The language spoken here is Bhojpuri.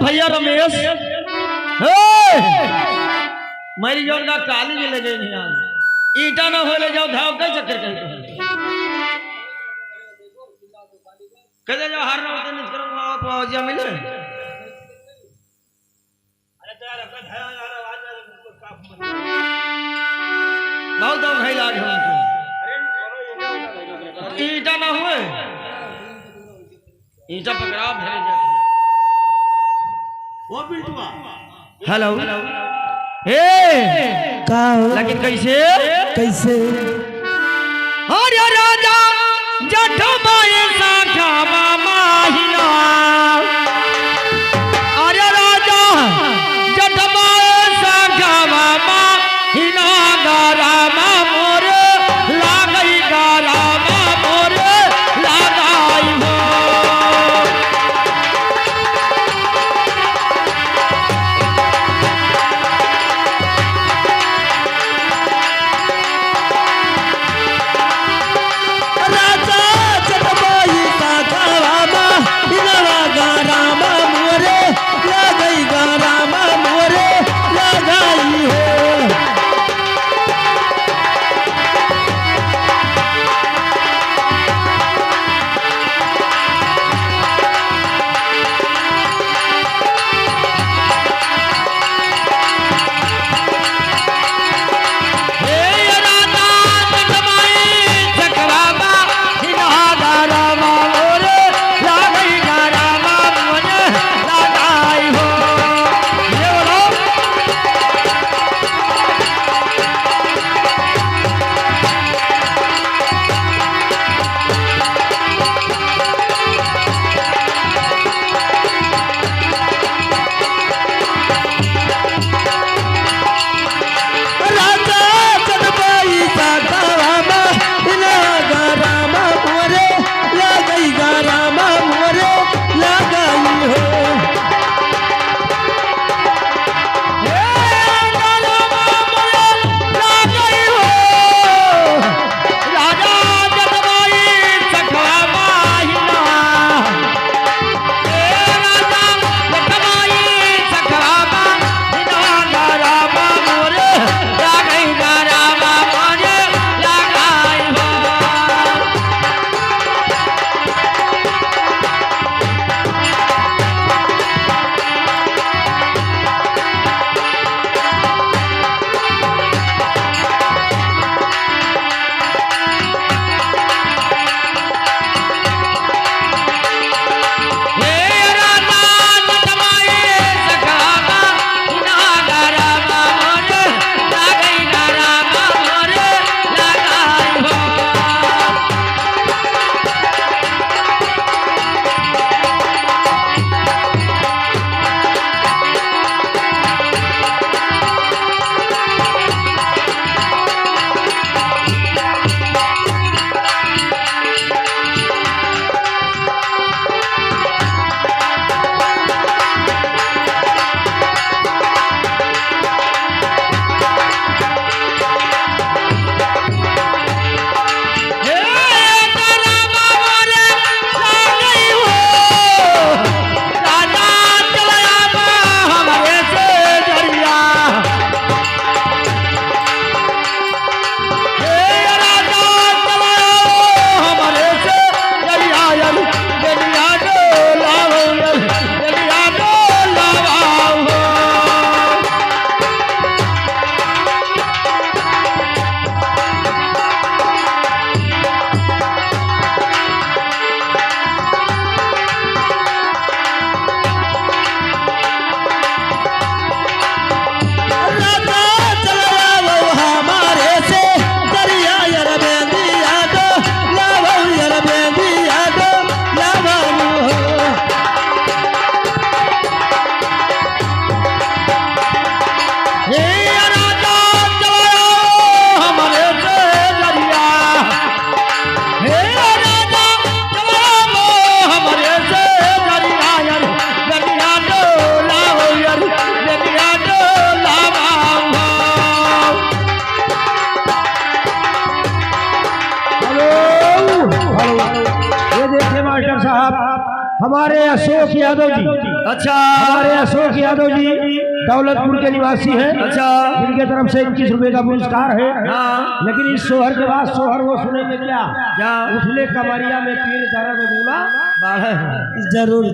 भैया रमेश मेरी जोन का काली जी लगे नहीं आज ईटा ना हो ले जाओ धाव का चक्कर कहते जाओ हार ना होते नहीं करो आप आवाज मिले अरे तेरा रखा है यार आवाज बहुत दम है लाग हम अरे ईटा ना हुए ईटा पकड़ा भेजे जाते वो बिल्टुआ हेलो ए का लेकिन कैसे कैसे अरे राजा जठमाए साखा माहिना अरे राजा जठमाए साखा माहिना गारामा मोरे लागई गारामा मोरे लगाई हो हमारे अशोक यादव जी, अच्छा हमारे अशोक यादव जी दौलतपुर के निवासी हैं। अच्छा जिनके तरफ से 21 रुपए का पुरस्कार है। हाँ लेकिन इस सोहर के बाद सोहर वो सुनेंगे क्या? क्या उठले कमरिया में पीर दर्द दूला। बारह जरूर